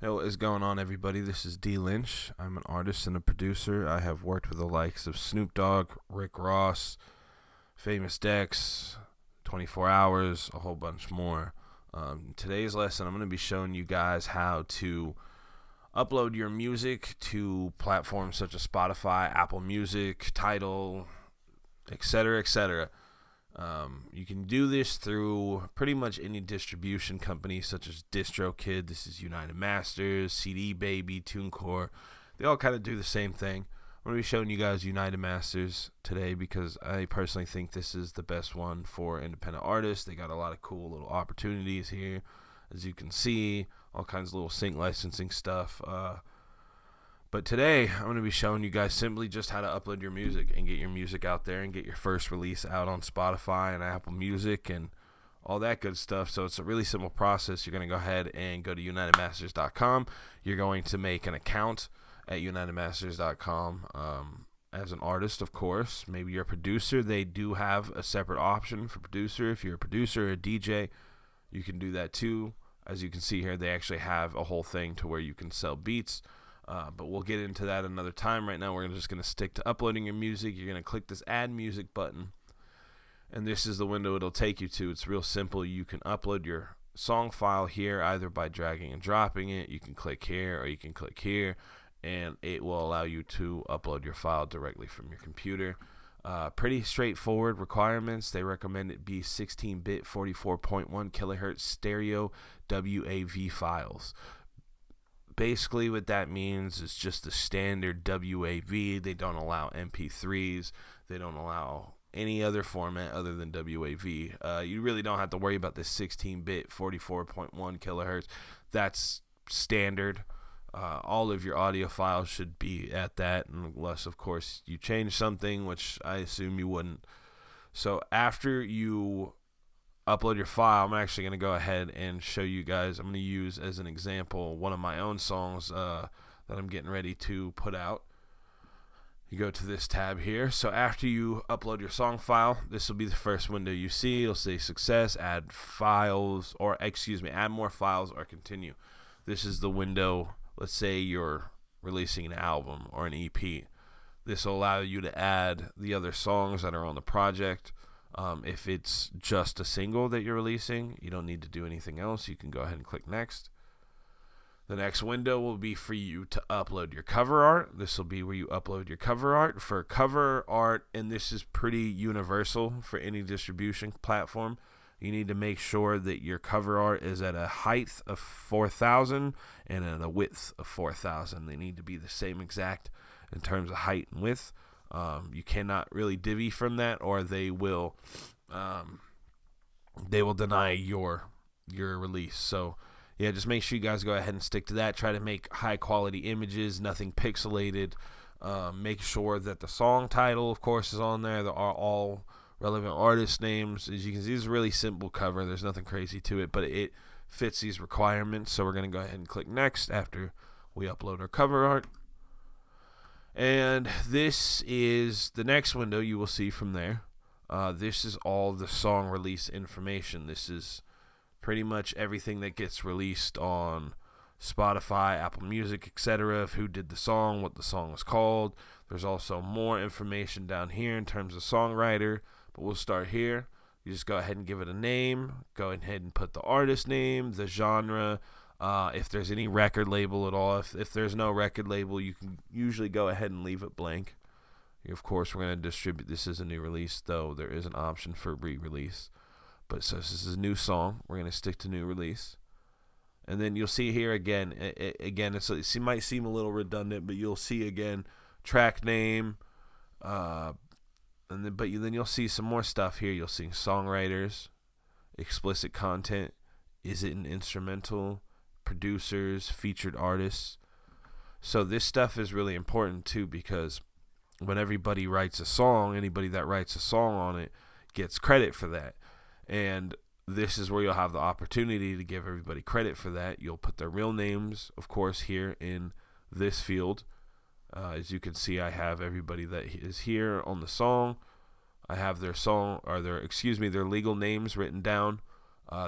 Hey, what is going on, everybody? This is D Lynch. I'm an artist and a producer. I have worked with the likes of Snoop Dogg, Rick Ross, Famous Dex, 24 Hours, a whole bunch more. Today's lesson, I'm going to be showing you guys how to upload your music to platforms such as Spotify, Apple Music, Tidal, etc., etc. You can do this through pretty much any distribution company such as DistroKid. This is United Masters, CD Baby, TuneCore. They all kind of do the same thing. I'm going to be showing you guys United Masters today because I personally think this is the best one for independent artists. They got a lot of cool little opportunities here, as you can see, all kinds of little sync licensing stuff. But today, I'm going to be showing you guys simply just how to upload your music and get your music out there and get your first release out on Spotify and Apple Music and all that good stuff. So it's a really simple process. You're going to go ahead and go to UnitedMasters.com. You're going to make an account at UnitedMasters.com as an artist, of course. Maybe you're a producer. They do have a separate option for producer. If you're a producer or a DJ, you can do that too. As you can see here, they actually have a whole thing to where you can sell beats. But we'll get into that another time. Right now, we're just going to stick to uploading your music. You're going to click this Add Music button, and this is the window it'll take you to. It's real simple. You can upload your song file here either by dragging and dropping it. You can click here or you can click here, and it will allow you to upload your file directly from your computer. Pretty straightforward requirements. They recommend it be 16-bit 44.1 kilohertz stereo WAV files. Basically, what that means is just the standard WAV. They don't allow MP3s. They don't allow any other format other than WAV. You really don't have to worry about this 16-bit 44.1 kilohertz. That's standard. All of your audio files should be at that, unless, of course, you change something, which I assume you wouldn't. So after you upload your file, I'm actually going to go ahead and show you guys. I'm going to use as an example one of my own songs that I'm getting ready to put out. You go to this tab here. So after you upload your song file, this will be the first window you see. It'll say success, add files, or add more files or continue. This is the window. Let's say you're releasing an album or an EP. This will allow you to add the other songs that are on the project. If it's just a single that you're releasing, you don't need to do anything else. You can go ahead and click next. The next window will be for you to upload your cover art. This will be where you upload your cover art. For cover art, and this is pretty universal for any distribution platform, you need to make sure that your cover art is at a height of 4,000 and at a width of 4,000. They need to be the same exact in terms of height and width. You cannot really divvy from that, or they will deny your release. So yeah, just make sure you guys go ahead and stick to that. Try to make high quality images, nothing pixelated. Make sure that the song title, of course, is on there. There are all relevant artist names. As you can see, it's a really simple cover. There's nothing crazy to it, but it fits these requirements. So we're going to go ahead and click next after we upload our cover art. And this is the next window you will see from there. This is all the song release information. This is pretty much everything that gets released on Spotify, Apple Music, etc. of who did the song, what the song was called. There's also more information down here in terms of songwriter, but we'll start here. You just go ahead and give it a name. Go ahead and put the artist name, the genre, if there's any record label at all. If there's no record label, you can usually go ahead and leave it blank. Of course, we're going to distribute this as a new release, though there is an option for re-release. But so this is a new song. We're going to stick to new release. And then you'll see here again, it might seem a little redundant, but you'll see again track name, then you'll see some more stuff here. You'll see songwriters, explicit content, is it an instrumental, producers, featured artists. So this stuff is really important too, because when everybody writes a song, anybody that writes a song on it gets credit for that. And this is where you'll have the opportunity to give everybody credit for that. You'll put their real names, of course, here in this field. As you can see, I have everybody that is here on the song. I have their their legal names written down.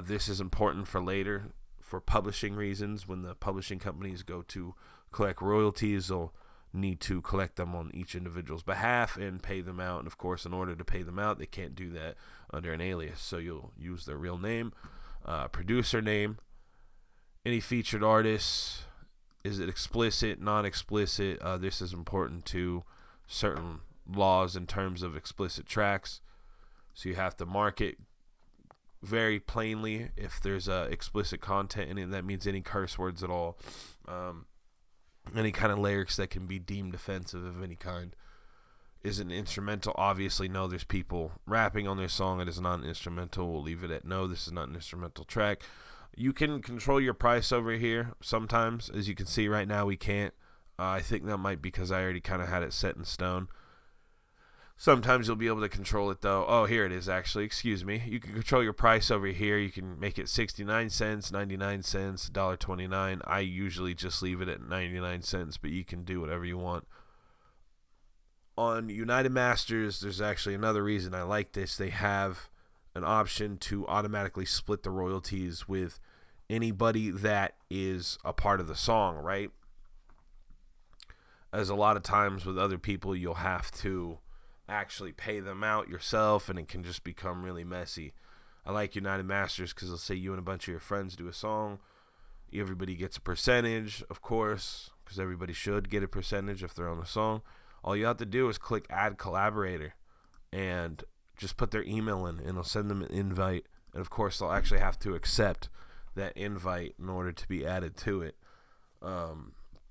This is important for later for publishing reasons. When the publishing companies go to collect royalties, they'll need to collect them on each individual's behalf and pay them out. And of course, in order to pay them out, they can't do that under an alias. So you'll use their real name, producer name, any featured artists. Is it explicit, non-explicit? This is important to certain laws in terms of explicit tracks. So you have to mark it very plainly if there's explicit content in it. That means any curse words at all. Any kind of lyrics that can be deemed offensive of any kind. Is it an instrumental? Obviously, no. There's people rapping on their song. It is not an instrumental. We'll leave it at no. This is not an instrumental track. You can control your price over here sometimes. As you can see right now, we can't. I think that might be because I already kind of had it set in stone. Sometimes you'll be able to control it, though. Oh, here it is, actually. Excuse me. You can control your price over here. You can make it 69 cents, 99 cents, $1.29. I usually just leave it at 99 cents, but you can do whatever you want. On United Masters, there's actually another reason I like this. They have an option to automatically split the royalties with anybody that is a part of the song, right? As a lot of times with other people, you'll have to actually pay them out yourself, and it can just become really messy. I like United Masters because they'll say you and a bunch of your friends do a song. Everybody gets a percentage, of course, because everybody should get a percentage if they're on the song. All you have to do is click Add Collaborator and just put their email in, and it'll send them an invite. And, of course, they'll actually have to accept that invite in order to be added to it.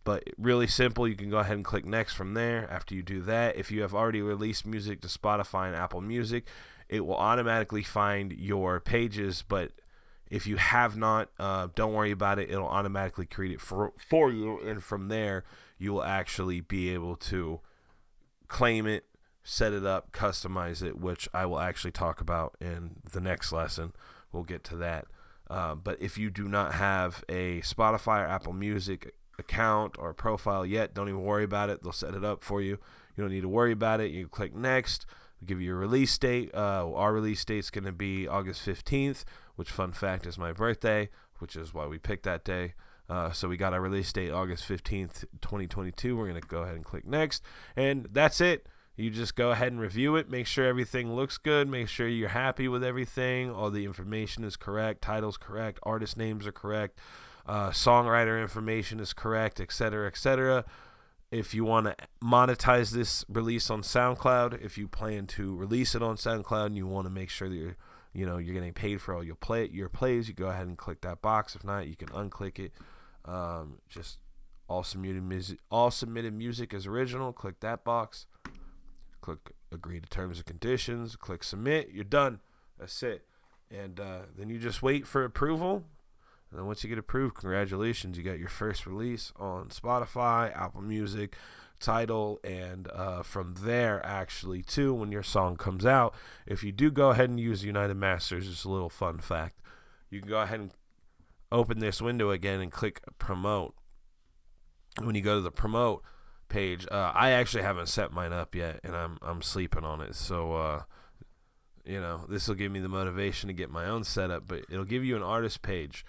But really simple. You can go ahead and click Next from there. After you do that, if you have already released music to Spotify and Apple Music, it will automatically find your pages. But if you have not, don't worry about it. It'll automatically create it for you. And from there, you will actually be able to claim it, set it up, customize it, which I will actually talk about in the next lesson. We'll get to that. But if you do not have a Spotify or Apple Music account or profile yet, don't even worry about it. They'll set it up for you. You don't need to worry about it. You click Next. They'll give you a release date. Our release date is going to be August 15th, which, fun fact, is my birthday, which is why we picked that day. So we got our release date August 15th, 2022. We're going to go ahead and click Next. And that's it. You just go ahead and review it. Make sure everything looks good. Make sure you're happy with everything. All the information is correct. Title's correct. Artist names are correct. Songwriter information is correct, etc., etc. If you want to monetize this release on SoundCloud, if you plan to release it on SoundCloud and you want to make sure that you're getting paid for all your plays, you go ahead and click that box. If not, you can unclick it. Just all submitted music is original. Click that box. Click Agree to Terms and Conditions. Click Submit. You're done. That's it. And then you just wait for approval. And then once you get approved, congratulations. You got your first release on Spotify, Apple Music, Tidal, and from there, actually, too, when your song comes out, if you do go ahead and use United Masters, just a little fun fact, you can go ahead and open this window again and click Promote. When you go to the Promote page, I actually haven't set mine up yet, and I'm sleeping on it, so this will give me the motivation to get my own setup. But it'll give you an artist page.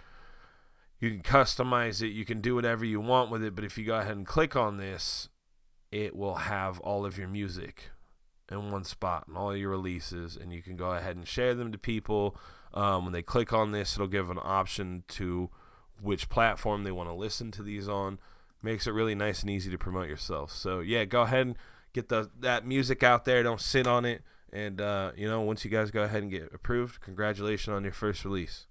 You can customize it, you can do whatever you want with it, but if you go ahead and click on this, it will have all of your music in one spot and all your releases, and you can go ahead and share them to people. When they click on this, it'll give an option to which platform they want to listen to these on. Makes it really nice and easy to promote yourself. So yeah, go ahead and get that music out there. Don't sit on it. And once you guys go ahead and get approved, congratulations on your first release.